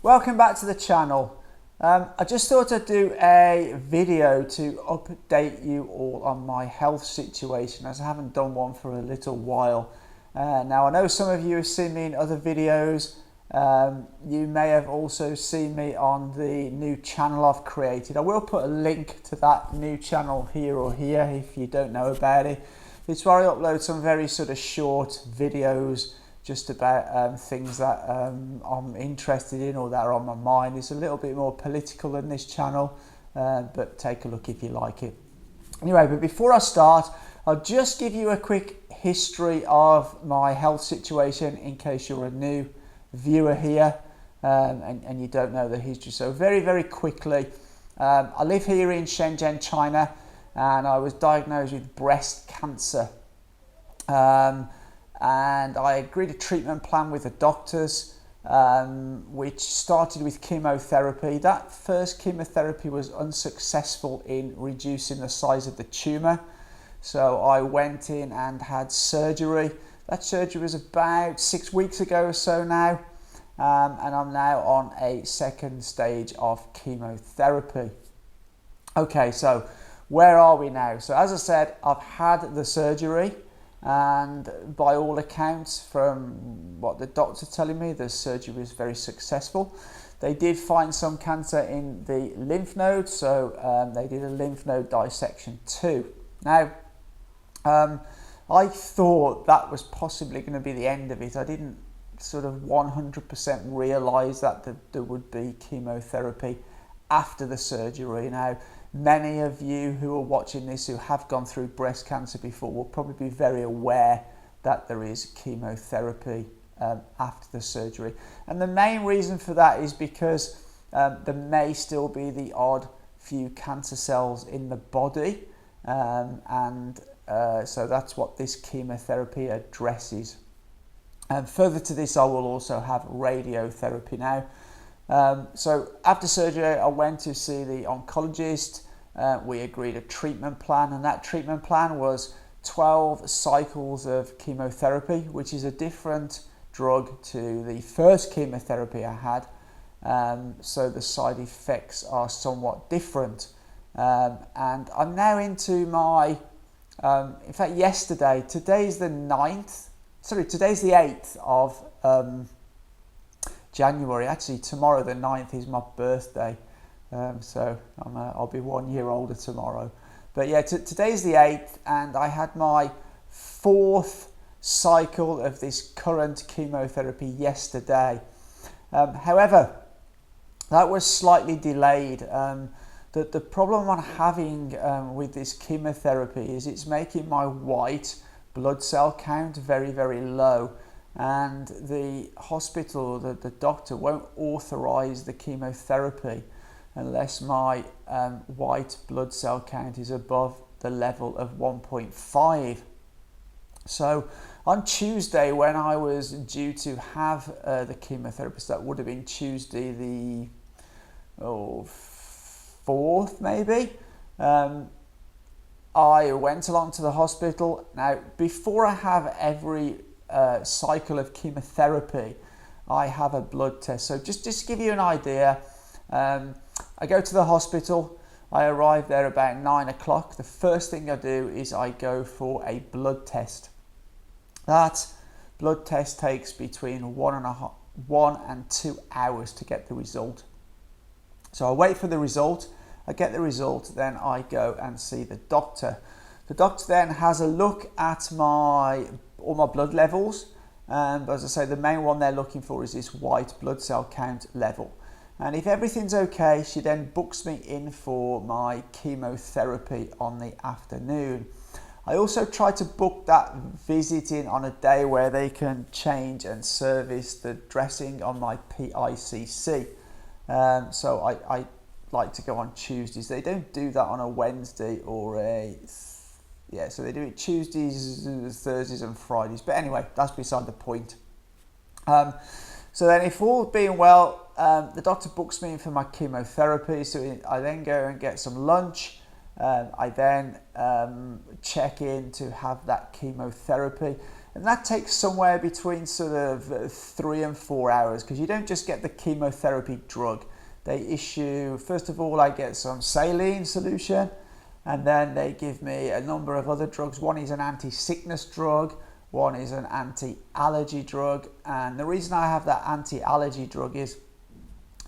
Welcome back to the channel. I just thought I'd do a video to update you all on my health situation, as I haven't done one for a little while. Now I know some of you have seen me in other videos. You may have also seen me on the new channel I've created. I will put a link to that new channel here or here if you don't know about it. It's where I upload some very sort of short videos just about things that I'm interested in or that are on my mind. It's a little bit more political than this channel, but take a look if you like it. Anyway, but before I start, I'll just give you a quick history of my health situation in case you're a new viewer here and you don't know the history. So very quickly, I live here in Shenzhen, China, and I was diagnosed with breast cancer. And I agreed a treatment plan with the doctors, which started with chemotherapy. That first chemotherapy was unsuccessful in reducing the size of the tumour, so I went in and had surgery. That surgery was about 6 weeks ago or so now, and I'm now on a second stage of chemotherapy. Okay, so where are we now? So as I said, I've had the surgery, and by all accounts, from what the doctor's telling me, the surgery was very successful. They did find some cancer in the lymph nodes, so they did a lymph node dissection too. Now, I thought that was possibly going to be the end of it. I didn't sort of 100% realise that there would be chemotherapy after the surgery. Now, many of you who are watching this who have gone through breast cancer before will probably be very aware that there is chemotherapy after the surgery. And the main reason for that is because there may still be the odd few cancer cells in the body, so that's what this chemotherapy addresses. And further to this, I will also have radiotherapy now. So after surgery, I went to see the oncologist. We agreed a treatment plan, and that treatment plan was 12 cycles of chemotherapy, which is a different drug to the first chemotherapy I had. So the side effects are somewhat different. And I'm now into my, in fact today's the 8th of January. Actually, tomorrow the 9th is my birthday, so I'll be 1 year older tomorrow. But yeah, today's the 8th, and I had my 4th cycle of this current chemotherapy yesterday. However, that was slightly delayed. The problem I'm having with this chemotherapy is it's making my white blood cell count very low, and the hospital, the doctor won't authorize the chemotherapy unless my white blood cell count is above the level of 1.5. So on Tuesday, when I was due to have the chemotherapy, so that would have been Tuesday the 4th maybe, I went along to the hospital. Now, before I have every cycle of chemotherapy, I have a blood test. So just to give you an idea, I go to the hospital. I arrive there about 9 o'clock. The first thing I do is I go for a blood test. That blood test takes between 1 and 2 hours to get the result. So I wait for the result. I get the result, then I go and see the doctor. The doctor then has a look at all my blood levels, but as I say, the main one they're looking for is this white blood cell count level. And if everything's okay, she then books me in for my chemotherapy on the afternoon. I also try to book that visit in on a day where they can change and service the dressing on my PICC. So I like to go on Tuesdays. They don't do that on a Wednesday or so they do it Tuesdays, Thursdays and Fridays. But anyway, that's beside the point. So then, if all being well, the doctor books me in for my chemotherapy. So I then go and get some lunch. I then check in to have that chemotherapy. and that takes somewhere between sort of 3 and 4 hours, because you don't just get the chemotherapy drug. They issue, first of all, I get some saline solution, and then they give me a number of other drugs. One is an anti-sickness drug, one is an anti-allergy drug, and the reason I have that anti-allergy drug is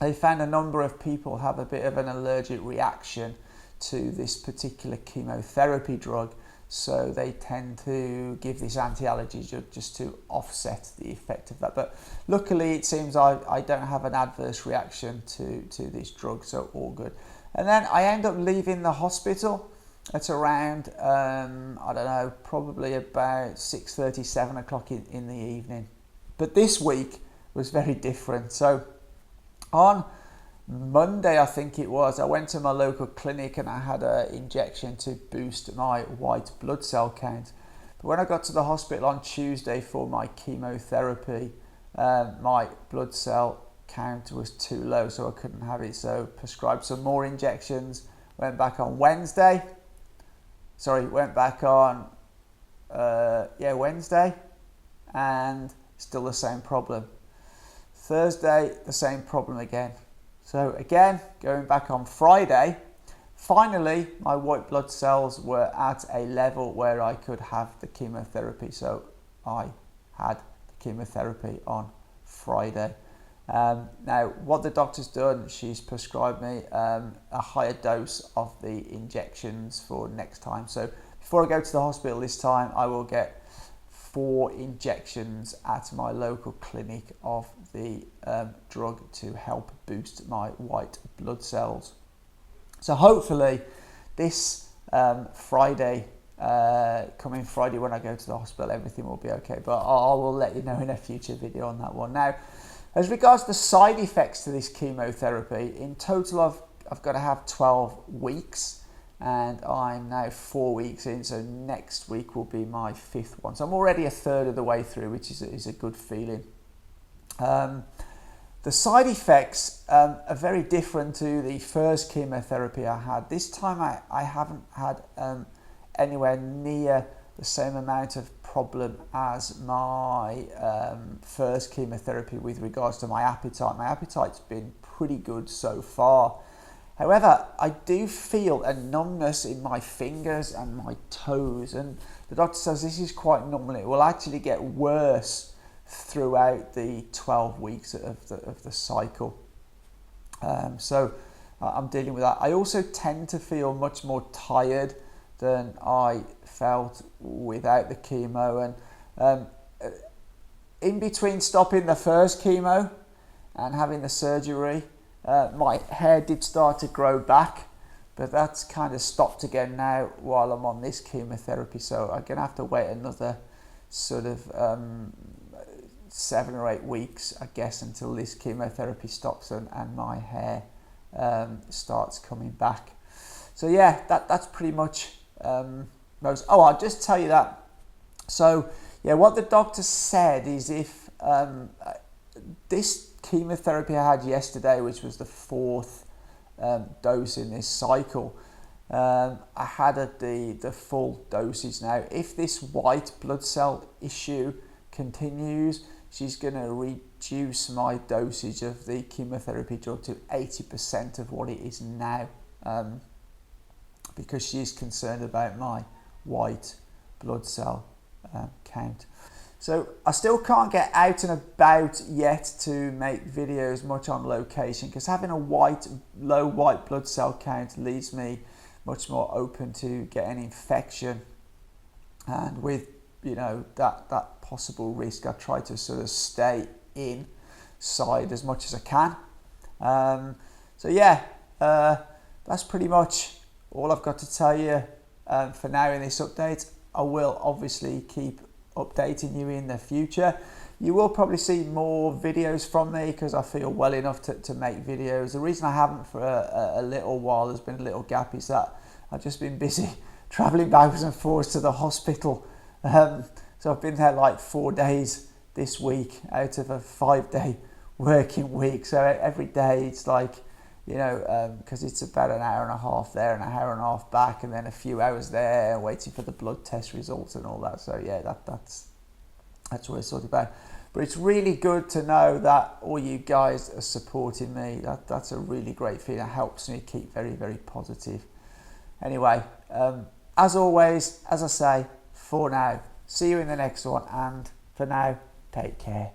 they found a number of people have a bit of an allergic reaction to this particular chemotherapy drug, so they tend to give this anti-allergy drug just to offset the effect of that. But luckily it seems I don't have an adverse reaction to this drug, so all good. And then I end up leaving the hospital at around, I don't know, probably about 6:30, 7 o'clock in the evening. But this week was very different. So on Monday, I think it was, I went to my local clinic and I had an injection to boost my white blood cell count. But when I got to the hospital on Tuesday for my chemotherapy, my blood cell count was too low, so I couldn't have it. So prescribed some more injections, went back on Wednesday, and still the same problem. Thursday, the same problem again. So again, going back on Friday, finally my white blood cells were at a level where I could have the chemotherapy. So I had the chemotherapy on Friday. Now what the doctor's done, she's prescribed me a higher dose of the injections for next time. So before I go to the hospital this time, I will get 4 injections at my local clinic of the drug to help boost my white blood cells. So hopefully this Friday, coming Friday when I go to the hospital, everything will be okay. But I will let you know in a future video on that one. Now, as regards the side effects to this chemotherapy, in total I've got to have 12 weeks. And I'm now 4 weeks in, so next week will be my 5th one. So I'm already a third of the way through, which is a good feeling. The side effects are very different to the first chemotherapy I had. This time I haven't had anywhere near the same amount of problem as my first chemotherapy with regards to my appetite. My appetite's been pretty good so far. However, I do feel a numbness in my fingers and my toes, and the doctor says this is quite normal. It will actually get worse throughout the 12 weeks of the cycle. So I'm dealing with that. I also tend to feel much more tired than I felt without the chemo, and in between stopping the first chemo and having the surgery, my hair did start to grow back, but that's kind of stopped again now while I'm on this chemotherapy. So I'm gonna have to wait another sort of 7 or 8 weeks, I guess, until this chemotherapy stops and my hair starts coming back. So yeah, that's pretty much most. Oh, I'll just tell you that. So yeah, what the doctor said is if this chemotherapy I had yesterday, which was the 4th dose in this cycle, I had the full dosage now. If this white blood cell issue continues, she's going to reduce my dosage of the chemotherapy drug to 80% of what it is now, because she's concerned about my white blood cell count. So I still can't get out and about yet to make videos much on location, because having a low white blood cell count leaves me much more open to getting infection, and with that possible risk, I try to sort of stay inside as much as I can. So yeah, that's pretty much all I've got to tell you for now in this update. I will obviously keep updating you in the future. You will probably see more videos from me because I feel well enough to make videos. The reason I haven't for a little while, there's been a little gap, is that I've just been busy travelling backwards and forwards to the hospital. So I've been there like 4 days this week out of a 5-day working week. So every day it's like, because it's about an hour and a half there and an hour and a half back, and then a few hours there waiting for the blood test results and all that. So yeah, That's what I thought about. But it's really good to know that all you guys are supporting me. That's a really great feeling. It helps me keep very, very positive. Anyway, as always, as I say, for now, see you in the next one. And for now, take care.